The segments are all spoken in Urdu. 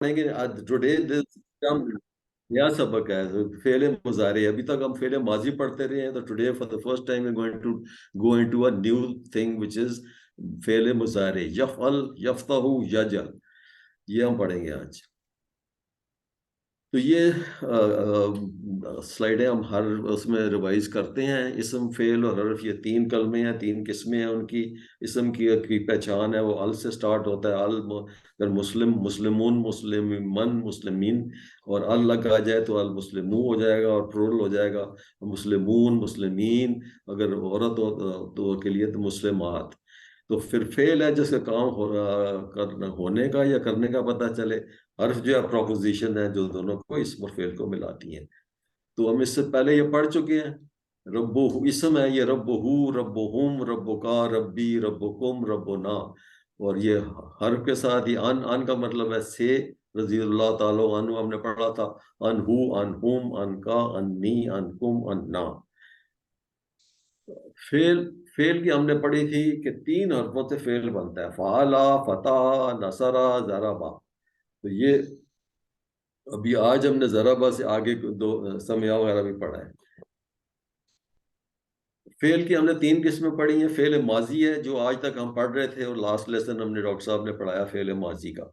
پڑھیں گے ٹوڈے نیا سبق ہے فعل مضارع. ابھی تک ہم فعل ماضی پڑھتے رہے ہیں, تو today for the first time going to go into a new thing which is فعل مضارع. یفعل, یفتح, یجعل, یہ ہم پڑھیں گے آج. تو یہ سلائڈیں ہم ہر اس میں ریوائز کرتے ہیں. اسم, فعل اور حرف, یہ تین کلمے ہیں, تین قسمیں ہیں ان کی. اسم کی پہچان ہے, وہ ال سے سٹارٹ ہوتا ہے. اگر مسلم, مسلمون, مسلمن, مسلمین, اور ال لگ آ جائے تو المسلمو ہو جائے گا, اور پرول ہو جائے گا مسلمون, مسلمین. اگر عورت ہو تو کے لیے تو مسلمات. تو پھر فعل ہے جس کا کام ہونے کا یا کرنے کا پتہ چلے. حرف جو ہے پروپوزیشن ہے جو دونوں کو اسم اور فعل کو ملاتی ہیں. تو ہم اس سے پہلے یہ پڑھ چکے ہیں. رب اسم ہے یہ, رب ربہم, رب کا, ربی, ربکم, ربنا. اور یہ حرف کے ساتھ یہ ان کا مطلب ہے سے. رضی اللہ تعالیٰ عنہ ہم نے پڑھا تھا. انہو, انہم, ان کا, انی, انکم, انا. فعل کی ہم نے پڑھی تھی کہ تین حرفوں سے فعل بنتا ہے. فعلا, فتح, نصرا, ضربا. تو یہ ابھی آج ہم نے ضربا سے آگے دو سمیا وغیرہ بھی پڑھا ہے. فعل کی ہم نے تین قسمیں پڑھی ہیں. فعل ماضی ہے جو آج تک ہم پڑھ رہے تھے, اور لاسٹ لیسن ہم نے ڈاکٹر صاحب نے پڑھایا فعل ماضی کا.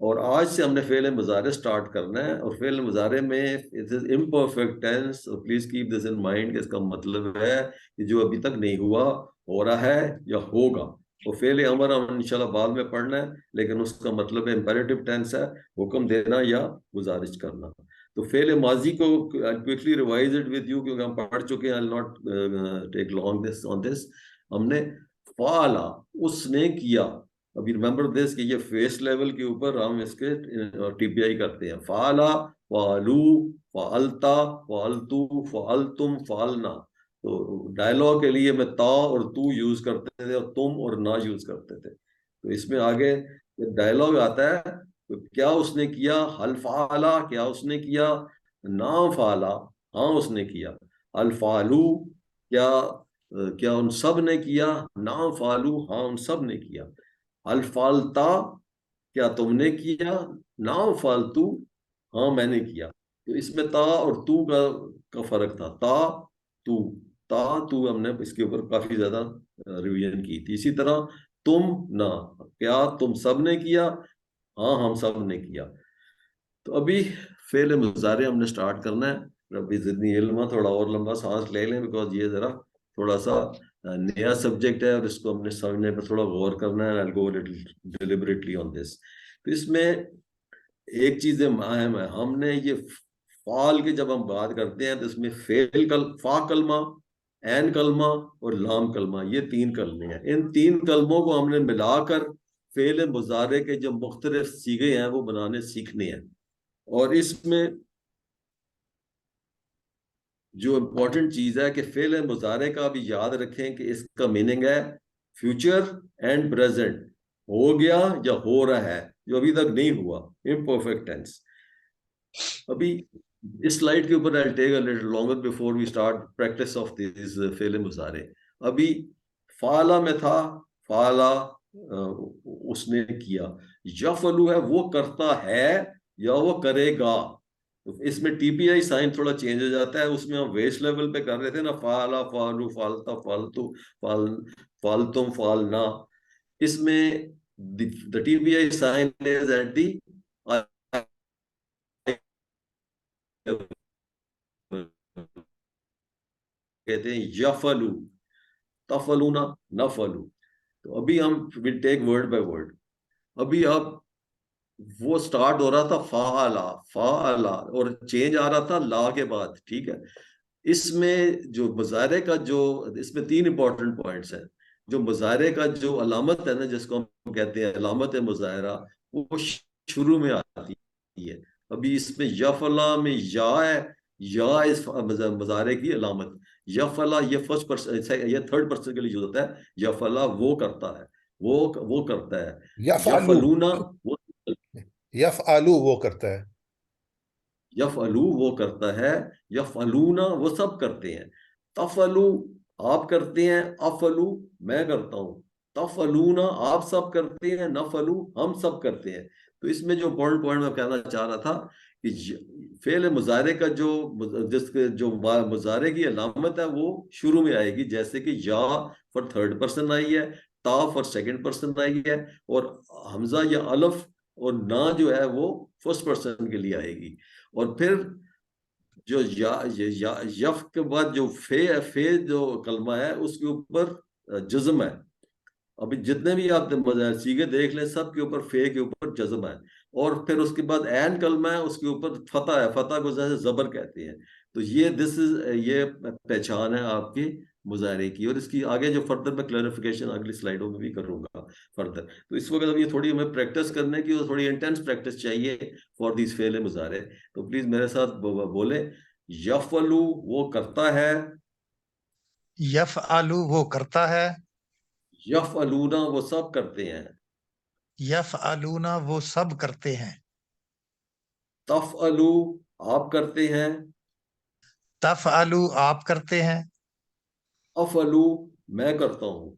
اور آج سے ہم نے فعل مضارع سٹارٹ کرنا ہے. اور فعل مضارع میں it is imperfect tense. Please keep this in mind کہ اس کا مطلب ہے کہ جو ابھی تک نہیں ہوا, ہو رہا ہے یا ہوگا. اور فعل امر ہم انشاءاللہ بعد میں پڑھنا ہے, لیکن اس کا مطلب امپیریٹو ٹینس ہے, حکم دینا یا گزارش کرنا. تو فعل ماضی کو quickly revise it with you, کیونکہ ہم پڑھ چکے ہیں. I'll not take long this on this. ہم نے فعلا, اس نے کیا. ابھی ریمبر دس کہ یہ فیس لیول کے اوپر ہم اس کے ٹی پی آئی کرتے ہیں. فعلا, فعلو, فعلتا, فعلتو, فعلتم, فعلنا. تو ڈائلاگ کے لیے میں تا اور تو یوز کرتے تھے, اور تم اور نا یوز کرتے تھے. تو اس میں آگے ڈائلاگ آتا ہے, کیا اس نے کیا. حل فعلا, کیا اس نے کیا. نا فعلا, ہاں اس نے کیا. الفعلو, کیا ان سب نے کیا. نا فعلو, ہاں ان سب نے کیا. الفالتا, کیا تم نے کیا. نا فالتو, ہاں میں نے کیا. تو اس میں تا اور تو کا فرق تھا. تو ہم نے اس کے اوپر کافی زیادہ ریویژن کی تھی. اسی طرح تم نہ, کیا تم سب نے کیا. ہاں ہم سب نے کیا. تو ابھی فعل مضارع ہم نے سٹارٹ کرنا ہے. ربی زدنی علما, تھوڑا اور لمبا سانس لے لیں, بیکاز یہ ذرا تھوڑا سا نیا سبجیکٹ ہے, اور اس کو ہم نے سمجھنے پر تھوڑا غور کرنا ہے. I'll go a little deliberately on this. تو اس میں ایک چیز اہم ہے. ہم نے یہ فعال کی جب ہم بات کرتے ہیں تو اس میں فا کلمہ, عین کلمہ اور لام کلمہ, یہ تین کلمے ہیں. ان تین کلموں کو ہم نے ملا کر فعل مضارع کے جو مختلف صیغے ہیں وہ بنانے سیکھنے ہیں. اور اس میں جو امپورٹنٹ چیز ہے کہ فعل مضارع کا بھی یاد رکھیں کہ اس کا میننگ ہے فیوچر اینڈ پریزنٹ. ہو گیا یا ہو رہا ہے, جو ابھی تک نہیں ہوا, امپرفیکٹ ٹینس. ابھی اس سلائیڈ کے اوپر I'll take a little longer before we start practice of these فعل مضارع. ابھی فعلا میں تھا, فعلا اس نے کیا. یفعلو ہے وہ کرتا ہے یا وہ کرے گا. اس میں ٹی پی آئی سائن تھوڑا چینج ہو جاتا ہے. اس میں ہم ویسٹ لیول پہ کر رہے تھے نا, فعلا, فعلو, فعلتا, فعلتو, فعلتم, فعلنا. اس میں the TPI sign is at the کہتے ہیں یفعلو, تفعلونا, نفعلو. تو ابھی ہم will take word by word. ابھی اب وہ سٹارٹ ہو رہا تھا فعلا, فعلا, اور چینج آ رہا تھا لا کے بعد. ٹھیک ہے, اس میں جو مضارع کا جو, اس میں تین امپورٹنٹ پوائنٹس ہیں. جو مضارع کا جو علامت ہے نا, جس کو ہم کہتے ہیں علامت مضارع, وہ شروع میں آتی ہے. ابھی اس میں یفعلا میں یا ہے, یا اس مضارع کی علامت. یفعلا یہ فرسٹ پرسن, یہ تھرڈ پرسن کے لیے یوز ہوتا ہے. یفعلا وہ کرتا ہے, وہ کرتا ہے. یفعلو, یفعلونا وہ, یفعلو وہ کرتا ہے. یفعلو وہ کرتا ہے. یفعلونا وہ سب کرتے ہیں. تفعلو آپ کرتے ہیں. افعلو میں کرتا ہوں. تفعلونا آپ سب کرتے ہیں. نفعلو ہم سب کرتے ہیں. تو تو اس میں جو امپورٹنٹ پوائنٹ میں کہنا چاہ رہا تھا کہ فعل مضارع کا جو مضارع کی علامت ہے وہ شروع میں آئے گی، جیسے کہ یا فار تھرڈ پرسن آئی ہے، تا فار سیکنڈ پرسن آئی ہے، اور حمزہ یا الف اور نا جو ہے وہ فرسٹ پرسن کے لیے آئے گی. اور پھر جو یف کے بعد جو فے جو کلمہ ہے اس کے اوپر جزم ہے. ابھی جتنے بھی آپ سیگے دیکھ لیں سب کے اوپر فے کے اوپر جزم ہے. اور پھر اس کے بعد عین کلمہ ہے، اس کے اوپر فتح ہے، فتح کو جیسے زبر کہتے ہیں. تو یہ پہچان ہے آپ کی مظاہرے کی. اور اس کی آگے جو فردر میں کلیریفیکیشن اگلی سلائیڈوں میں بھی کروں گا فردر. تو اس وقت اب یہ تھوڑی ہمیں پریکٹس کرنے کی اور تھوڑی انٹینس پریکٹس چاہیے فار دیز فعل مظاہرے. تو پلیز میرے ساتھ بولے، یفعلو وہ کرتا ہے، یفعلو وہ کرتا ہے، یفعلونا وہ سب کرتے ہیں، یفعلون وہ سب کرتے ہیں، تفعلو آپ کرتے ہیں، تفعلو آپ کرتے ہیں، افعلو میں کرتا ہوں،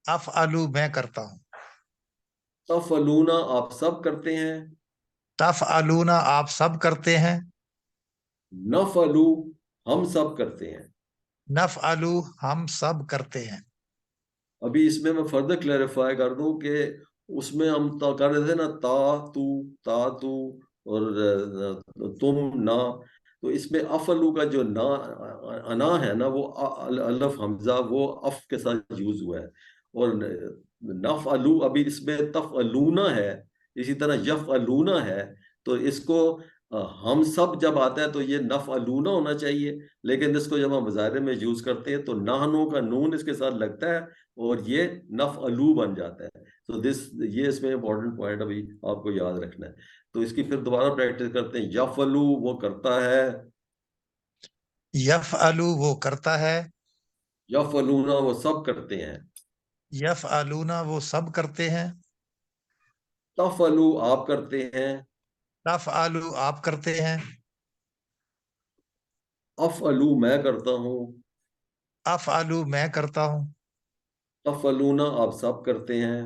افعلو میں کرتا ہوں، تفعلونا آپ سب کرتے ہیں، تفعلون آپ سب کرتے ہیں، نفعلو ہم سب کرتے ہیں. نفعلو ہم سب کرتے ہیں. ابھی اس میں فردر کلیریفائی کر دوں کہ اس میں ہم کر رہے تھے نا تا تو اور تم نا. تو اس میں افعلو کا جو انا ہے نا وہ الف حمزہ وہ اف کے ساتھ یوز ہوا ہے. اور نفعلو ابھی اس میں تفعلونا ہے، اسی طرح یفعلونا ہے. تو اس کو ہم سب جب آتا ہے تو یہ نفعلونا ہونا چاہیے، لیکن اس کو جب ہم مظاہرے میں یوز کرتے ہیں تو نحنو کا نون اس کے ساتھ لگتا ہے اور یہ نفعلو بن جاتا ہے. تو یہ اس میں امپورٹنٹ پوائنٹ ابھی آپ کو یاد رکھنا ہے. تو اس کی پھر دوبارہ پریکٹس کرتے ہیں. یفعلو وہ کرتا ہے، یفعلو وہ کرتا ہے، یفعلونا وہ سب کرتے ہیں، یفعلون وہ سب کرتے ہیں، تفعلو آپ کرتے ہیں، تفعلو آپ کرتے ہیں، افعلو میں کرتا ہوں، افعلو میں کرتا ہوں، تفعلونا آپ سب کرتے ہیں،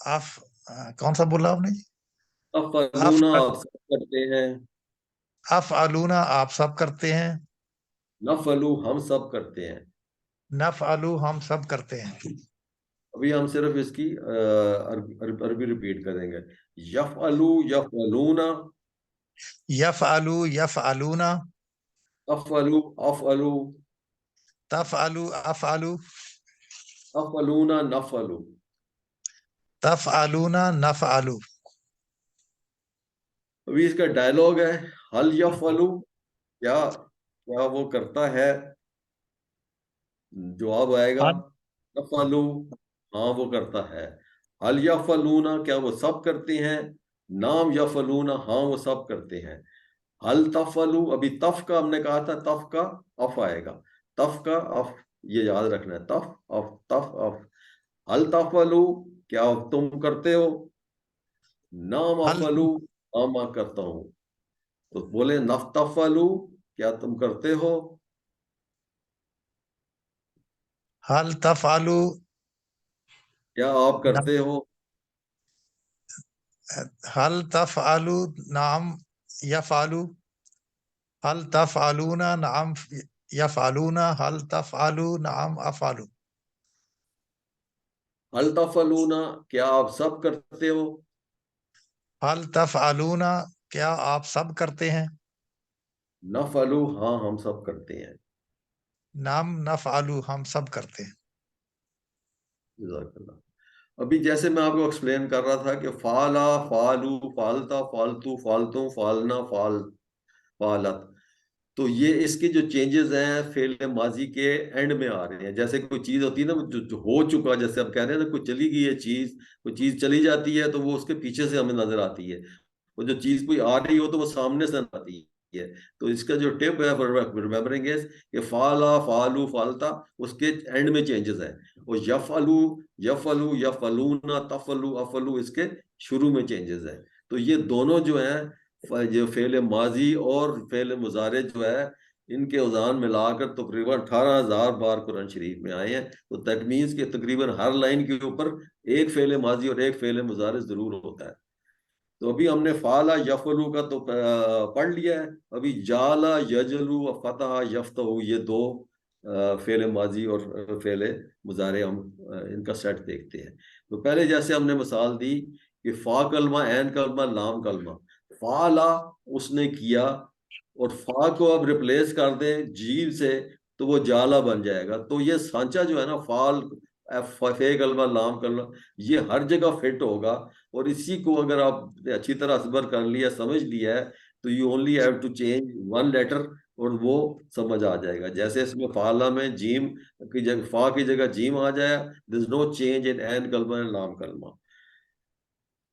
اف کون سا بولا آپ نے؟ تفعلونا آپ سب کرتے ہیں، افعلون آپ سب کرتے ہیں، نفعلو ہم سب کرتے ہیں. نفعلو ہم سب کرتے ہیں. ابھی ہم صرف اس کی عربی ریپیٹ کریں گے. یفعلو یفعلونا، یفعلو یفعلون، افعلو افعلو، تفعلو افعلو، افعلونا نفعلو. تفعلون نفعلو. ابھی اس کا ڈائلوگ ہے، حل یفعلو کیا کیا وہ کرتا ہے. جواب آئے گا نفعلو ہاں وہ کرتا ہے. حل یفعلونا کیا وہ سب کرتے ہیں، نام یفعلونا ہاں وہ سب کرتے ہیں. حل تفعلو ابھی تف کا ہم نے کہا تھا، تف کا اف آئے گا، تف کا اف یہ یاد رکھنا ہے، تف اف تف اف. حل تفعلو کیا تم کرتے ہو، نام حل افعلو ہاں میں کرتا ہوں. تو بولے نف تفعلو کیا تم کرتے ہو، حل تفعلو، کیا آپ کرتے ہو، حل تفعلو نعم یفعلو، حل تفعلون نعم یفعلون، حل تفعلو نعم افعلو. حل تفعلونا کیا آپ سب کرتے ہو، حل تفعلون کیا آپ سب کرتے ہیں، نفعلو ہاں ہم سب کرتے ہیں. نعم نفعلو ہم سب کرتے ہیں. جزاک اللہ. ابھی جیسے میں آپ کو ایکسپلین کر رہا تھا کہ فعلا فعلو فعلتا فعلتو فعلتوں فعلنا فعلت، تو یہ اس کے جو چینجز ہیں فعل ماضی کے اینڈ میں آ رہے ہیں. جیسے کوئی چیز ہوتی ہے نا جو ہو چکا، جیسے اب کہہ رہے ہیں نا کوئی چلی گئی ہے چیز، کوئی چیز چلی جاتی ہے تو وہ اس کے پیچھے سے ہمیں نظر آتی ہے. وہ جو چیز کوئی آ رہی ہو تو وہ سامنے سے آتی ہے. تو اس کا جو ٹپ ہے ریمبرنگ از کہ فعلا فعلو فعلتا اس کے اینڈ میں چینجز ہیں. اور یفعلو یفعلو یفعلونا تفعلو افعلو اس کے شروع میں چینجز ہیں. تو یہ دونوں جو ہیں جو فعل ماضی اور فعل مضارع جو ہے ان کے اوزان ملا کر تقریباً 18,000 بار قرآن شریف میں آئے ہیں. تو تکمیز کے تقریباً ہر لائن کے اوپر ایک فعل ماضی اور ایک فعل مضارع ضرور ہوتا ہے. تو ابھی ہم نے فعلا یفعلو کا تو پڑھ لیا ہے. ابھی جالا یجلو فتح یفتح یہ دو فعل ماضی اور فعل مضارع ہم ان کا سیٹ دیکھتے ہیں. تو پہلے جیسے ہم نے مثال دی کہ فا کلمہ عین کلمہ لام کلمہ. فعلا اس نے کیا اور فا کو اب ریپلیس کر دیں جیم سے تو وہ جالا بن جائے گا. تو یہ سانچہ جو ہے نا فعل فے کلمہ لام کلمہ یہ ہر جگہ فٹ ہوگا. اور اسی کو اگر آپ نے اچھی طرح اصبر کر لیا سمجھ لیا ہے تو you only have to change one letter اور وہ سمجھ آ جائے گا. جیسے اس میں فعلا میں جیم کی جگہ فا کی جگہ جیم آ جائے دیر از نو چینج ان عین کلمہ لام کلمہ.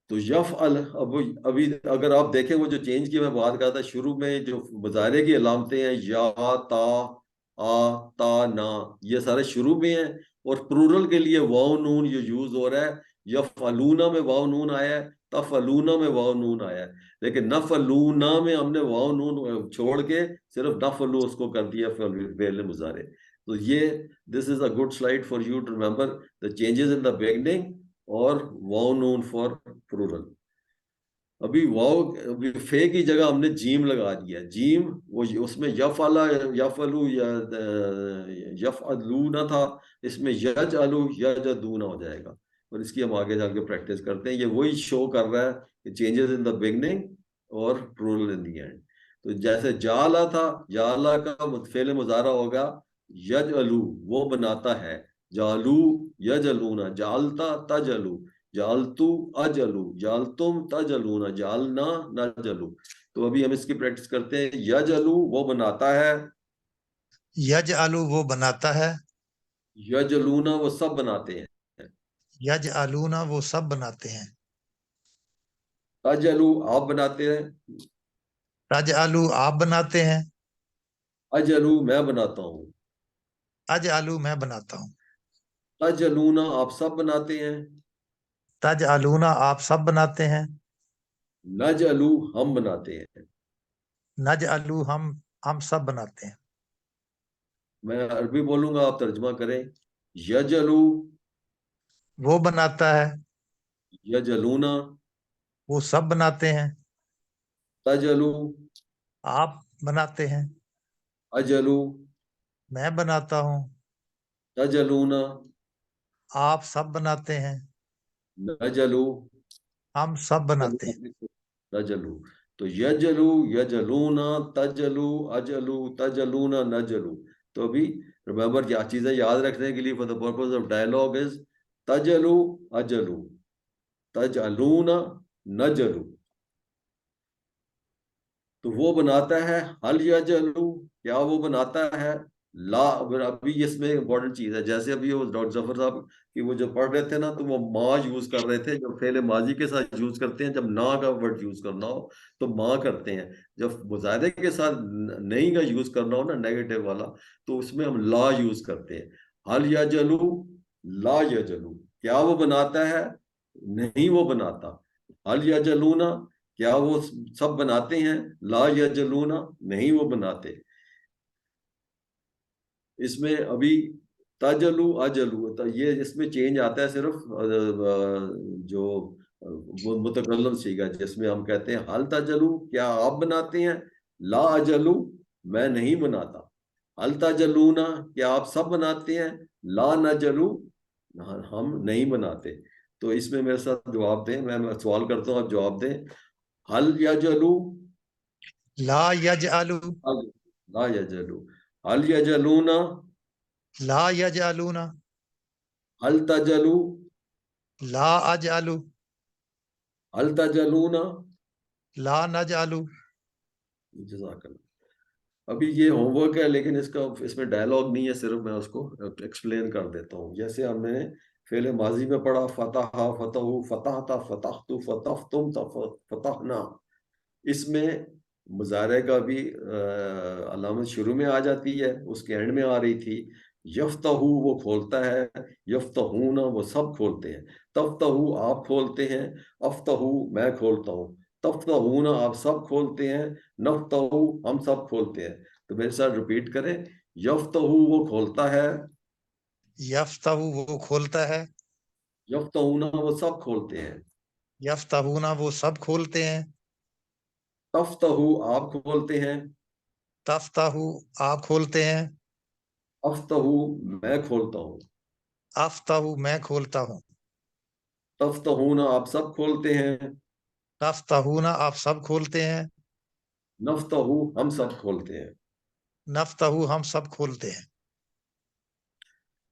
تو یفعل ابھی اگر آپ دیکھیں وہ جو چینج کی میں بات کرتا شروع میں جو مظاہرے کی علامتیں ہیں یا تا آ تا نا یہ سارے شروع میں ہیں. اور پلورل کے لیے واو نون یہ یوز ہو رہا ہے. یفعلونا میں واو نون آیا ہے, تفعلونا میں واو نون آیا ہے, لیکن نفعلونا میں ہم نے واو نون چھوڑ کے صرف نفعلو اس کو کر دیا فعل مضارع. تو یہ this is a good slide for you to remember the changes in the beginning اور واو نون فار پلورل. ابھی واو فے کی جگہ ہم نے جیم لگا دیا. جیم وہ اس میں یفعلا یفعلو یا یفعلونا تھا, اس میں یجعلو یجدونا ہو جائے گا. اور اس کی ہم آگے جا کے پریکٹس کرتے ہیں. یہ وہی شو کر رہا ہے کہ چینجز ان دا بگننگ اور پلورل ان دی اینڈ. تو جیسے جالا تھا, جالا کا فعل مضارع ہوگا یجعلو وہ بناتا ہے, جالو یجلونا, جالتا تجلو, جالتو اجلو, جالتم تجلونا, جالنا نجلو. تو ابھی ہم اس کی پریکٹس کرتے ہیں. یجلو وہ بناتا ہے, یجعلو وہ بناتا ہے, یجلونا وہ سب بناتے ہیں, یجعلونا وہ سب بناتے ہیں, تجلو آپ بناتے ہیں, تجعلو آپ بناتے ہیں, اجلو میں بناتا ہوں, اجعلو میں بناتا ہوں, تجلونا آپ سب بناتے ہیں, تجعلونا آپ سب بناتے ہیں, نجلو ہم بناتے ہیں. نجعلو ہم سب بناتے ہیں. میں عربی بولوں گا آپ ترجمہ کریں. یجلو وہ بناتا ہے, یجلونا, وہ سب بناتے ہیں, تجلو آپ بناتے ہیں, اجلو میں بناتا ہوں, تجلونا, آپ سب بناتے ہیں, نجلو ہم سب بناتے ہیں. نجلو. تو یجلو یجلونا تجلو اجلو تجلونا نجلو. تو ابھی ریمبر کیا چیزیں یاد رکھنے کے لیے for the purpose of dialogue is تجلو اجلو تجلونا نجلو. تو وہ بناتا ہے حل یجلو کیا وہ بناتا ہے, لا. ابھی اس میں امپورٹنٹ چیز ہے, جیسے ابھی وہ ڈاکٹر ظفر صاحب کہ وہ جو پڑھ رہے تھے نا تو وہ ماں یوز کر رہے تھے. جب فعل ماضی کے ساتھ یوز کرتے ہیں, جب نا کا ورڈ یوز کرنا ہو تو ماں کرتے ہیں. جب مضارع کے ساتھ نہیں کا یوز کرنا ہو نا نیگیٹو والا تو اس میں ہم لا یوز کرتے ہیں. حل یجلو لا یجلو کیا وہ بناتا ہے, نہیں وہ بناتا. حل یجلونا کیا وہ سب بناتے ہیں, لا یجلونا نہیں وہ بناتے. اس میں ابھی تجلو اجلو یہ اس میں چینج آتا ہے صرف جو متکلم صیغہ جس میں ہم کہتے ہیں حل تجلو کیا آپ بناتے ہیں, لا اجلو میں نہیں بناتا. حل تجلونا کیا آپ سب بناتے ہیں, لا نجلو ہم نہیں بناتے. تو اس میں میرے ساتھ جواب دیں, میں سوال کرتا ہوں آپ جواب دیں. حل یجلو لا یجعلو, لا یجلو, حل یجلونا, لا یجعلونا, حل تجلو, لا اجعلو, حل تجلونا. لا نجعلو. جزاک اللہ. ابھی یہ ہوم ورک ہے لیکن اس میں ڈائلاگ نہیں ہے, صرف میں اس کو ایکسپلین کر دیتا ہوں. جیسے ہم نے فعل ماضی میں پڑھا فتح فتح فتحتا فتحت فتحتم فتحنا. اس میں مضارع کا بھی علامت شروع میں آ جاتی ہے, اس کے اینڈ میں آ رہی تھی. یفتحو وہ کھولتا ہے, یفتحونا وہ سب کھولتے ہیں, تفتحو آپ کھولتے ہیں, افتحو میں کھولتا ہوں, تفتحونا آپ سب کھولتے ہیں, نفتحو ہم سب کھولتے ہیں. تو میرے ساتھ ریپیٹ کریں, یفتہو وہ کھولتا ہے, یفتہو وہ کھولتا ہے, یفتہونا وہ سب کھولتے ہیں, یفتہونا وہ سب کھولتے ہیں, تفتہو آپ کھولتے ہیں, تفتہو آپ کھولتے ہیں, افتہو میں کھولتا ہوں, افتہو میں کھولتا ہوں, تفتہونا آپ سب کھولتے ہیں, تفتہونا آپ سب کھولتے ہیں, نفتہو ہم سب کھولتے ہیں. نفتہو ہم سب کھولتے ہیں.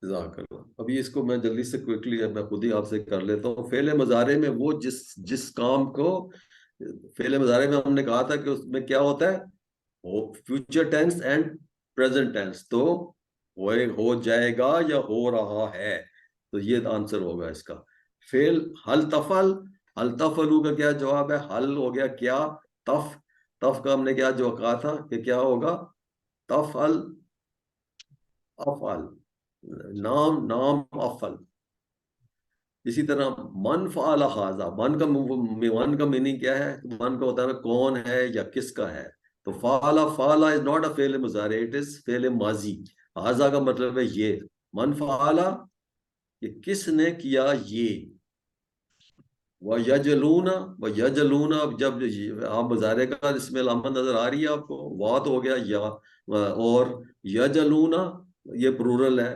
جزاک اللہ. ابھی اس کو میں جلدی سے کوئکلی میں خود ہی آپ سے کر لیتا ہوں. فعل مضارع میں وہ جس کام کو, فعل مضارع میں ہم نے کہا تھا کہ اس میں کیا ہوتا ہے, future tennis and present tense. تو ہو جائے گا یا ہو رہا ہے, تو یہ آنسر ہوگا اس کا. فعل حل تفعل, حل تفعلوا کا کیا جواب ہے, حل ہو گیا کیا, تف کا ہم نے کیا جو کہا تھا کہ کیا ہوگا, تفعل افعل, نام افعل. اسی طرح من فعل ھذا, من کا میننگ کیا ہے, من کا ہوتا ہے کون ہے یا کس کا ہے. تو فعل از ناٹ اے فعل مضارع, اٹ از فعل ماضی. ھذا کا مطلب ہے یہ, من فعل کہ کس نے کیا یہ. وَيَجْلُونَ, اب جب آپ مضارع کا اس میں علامت نظر آ رہی ہے آپ کو, وات ہو گیا یا, اور یجلون یہ پلورل ہے,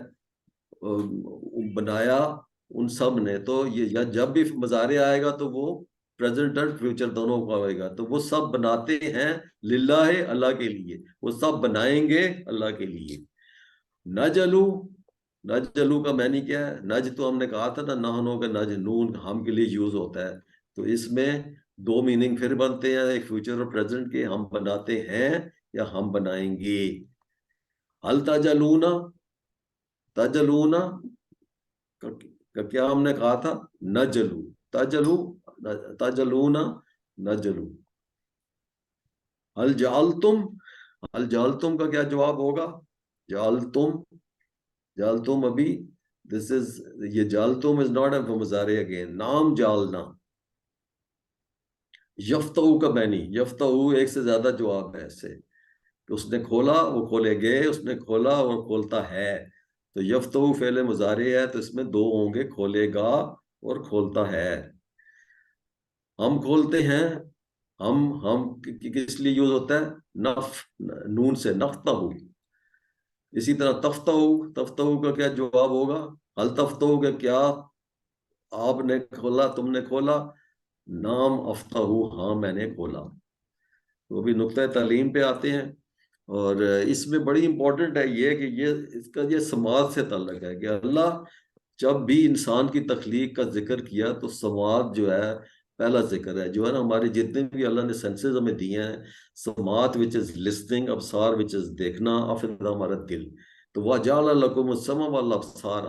بنایا ان سب نے. تو یہ جب بھی مضارع آئے گا تو وہ پریزنٹ اور فیوچر دونوں کو آئے گا. تو وہ سب بناتے ہیں للہ, اللہ کے لیے, وہ سب بنائیں گے اللہ کے لیے. نجلو کا معنی کیا ہے, نج تو ہم نے کہا تھا نا, نحنو کا نج نون ہم کے لیے یوز ہوتا ہے. تو اس میں دو میننگ پھر بنتے ہیں, ایک فیوچر اور پریزنٹ کے, ہم بناتے ہیں یا ہم بنائیں گے. حل تجلونا کا کیا ہم نے کہا تھا, نجلو, تجلونا نجلو. حل جعلتم کا کیا جواب ہوگا, جعلتم ابھی this is, یہ جعلتم is not a مضارع again, نام جعلنا. یفتہو کا معنی, یفتہو ایک سے زیادہ جواب ہے ایسے, اس نے کھولا وہ کھولے گئے, اس نے کھولا اور کھولتا ہے. تو یفتہو فعل مضارع ہے, تو اس میں دو ہوں گے, کھولے گا اور کھولتا ہے. ہم کھولتے ہیں, ہم کس لیے یوز ہوتا ہے, نون سے, نفتہو. اسی طرح تفتہو کا کیا جواب ہوگا, حل تفتہو کا کیا آپ نے کھولا, تم نے کھولا, نام افتہو ہاں میں نے کھولا. وہ بھی نقطۂ تعلیم پہ آتے ہیں, اور اس میں بڑی امپورٹنٹ ہے یہ کہ اس کا یہ سماعت سے تعلق ہے کہ اللہ جب بھی انسان کی تخلیق کا ذکر کیا تو سماعت جو ہے پہلا ذکر ہے, جو ہے نا ہمارے جتنے بھی اللہ نے سینسز ہمیں دیے ہیں, سماعت وچ از لسننگ, ابصار وچ از دیکھنا, افئدہ ہمارا دل. تو وَجَعَلَ لَكُمُ السَّمْعَ وَالْأَبْصَارَ,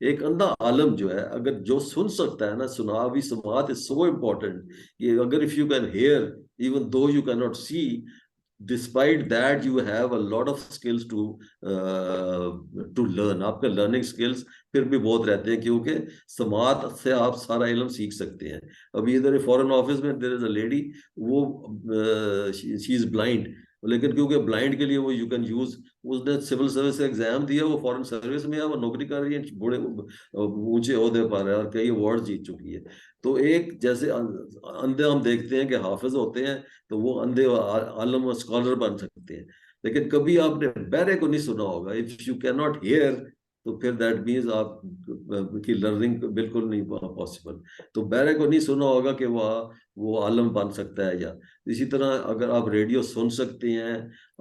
ایک اندھا عالم جو ہے اگر جو سن سکتا ہے نا, سنا بھی, سماعت is so important کہ اگر if you can hear even though you cannot see, despite that you have a lot of skills to learn. آپ کے learning skills پھر بھی بہت رہتے ہیں, کیونکہ سماعت سے آپ سارا علم سیکھ سکتے ہیں. ابھی ادھر فورن آفس میں there is a lady, وہ she is blind, لیکن کیونکہ بلائنڈ کے لیے وہ یو کین یوز, اس نے سول سروس سے ایگزام دیا, وہ فورن سروس میں ہے, وہ نوکری کر رہی ہے, بڑے اونچے عہدے پر ہے اور کئی ایوارڈ جیت چکی ہے. تو ایک جیسے اندھے ہم دیکھتے ہیں کہ حافظ ہوتے ہیں, تو وہ اندھے عالم اور اسکالر بن سکتے ہیں, لیکن کبھی آپ نے بہرے کو نہیں سنا ہوگا. If you can not hear, تو پھر دیٹ مینز آپ کی لرننگ بالکل نہیں پاسبل. تو بہرے کو نہیں سنا ہوگا کہ وہ عالم بن سکتا ہے. یا اسی طرح اگر آپ ریڈیو سن سکتے ہیں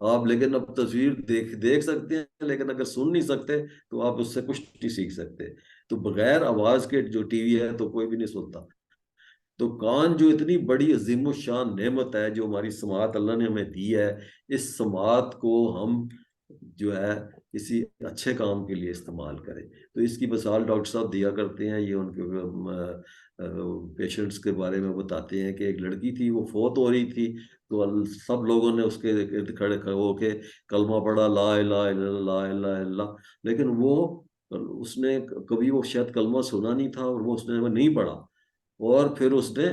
آپ, لیکن اب تصویر دیکھ سکتے ہیں, لیکن اگر سن نہیں سکتے تو آپ اس سے کچھ نہیں سیکھ سکتے. تو بغیر آواز کے جو ٹی وی ہے تو کوئی بھی نہیں سنتا. تو کان جو اتنی بڑی عظیم الشان نعمت ہے جو ہماری سماعت اللہ نے ہمیں دی ہے, اس سماعت کو ہم جو ہے کسی اچھے کام کے لیے استعمال کریں. تو اس کی مثال ڈاکٹر صاحب دیا کرتے ہیں, یہ ان کے پیشنٹس کے بارے میں بتاتے ہیں کہ ایک لڑکی تھی, وہ فوت ہو رہی تھی, تو سب لوگوں نے اس کے ارد کھڑے ہو کے کلمہ پڑھا, لا الہ الا اللہ لا الہ الا اللہ, لیکن اس نے کبھی وہ شاید کلمہ سنا نہیں تھا, اور وہ اس نے نہیں پڑھا, اور پھر اس نے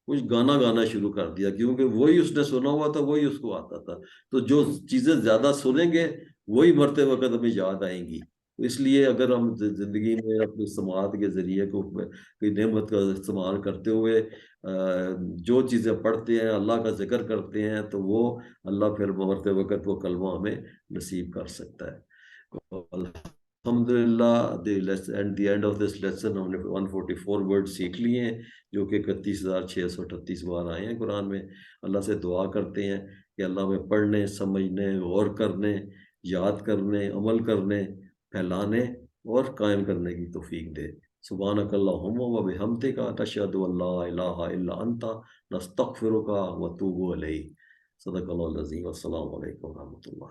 کچھ گانا گانا شروع کر دیا، کیونکہ وہی اس نے سنا ہوا تھا، وہی اس کو آتا تھا. تو جو چیزیں زیادہ سنیں گے وہی مرتے وقت ہمیں یاد آئیں گی. اس لیے اگر ہم زندگی میں اپنی سماعت کے ذریعے کوئی نعمت کا استعمال کرتے ہوئے جو چیزیں پڑھتے ہیں، اللہ کا ذکر کرتے ہیں، تو وہ اللہ پھر مرتے وقت وہ کلمہ ہمیں نصیب کر سکتا ہے. الحمدللہ at the end of this lesson ہم نے 144 ورڈ سیکھ لیے ہیں، جو کہ 31,638 بار آئے ہیں قرآن میں. اللہ سے دعا کرتے ہیں کہ اللہ میں پڑھنے، سمجھنے، غور کرنے، یاد کرنے، عمل کرنے، پھیلانے اور قائم کرنے کی توفیق دے. سبحانک اللہم و بحمدک نشہد ان لا الہ الا انت نستغفرک و نتوب الیک. صدق اللہ العظیم. السلام علیکم و رحمۃ اللہ.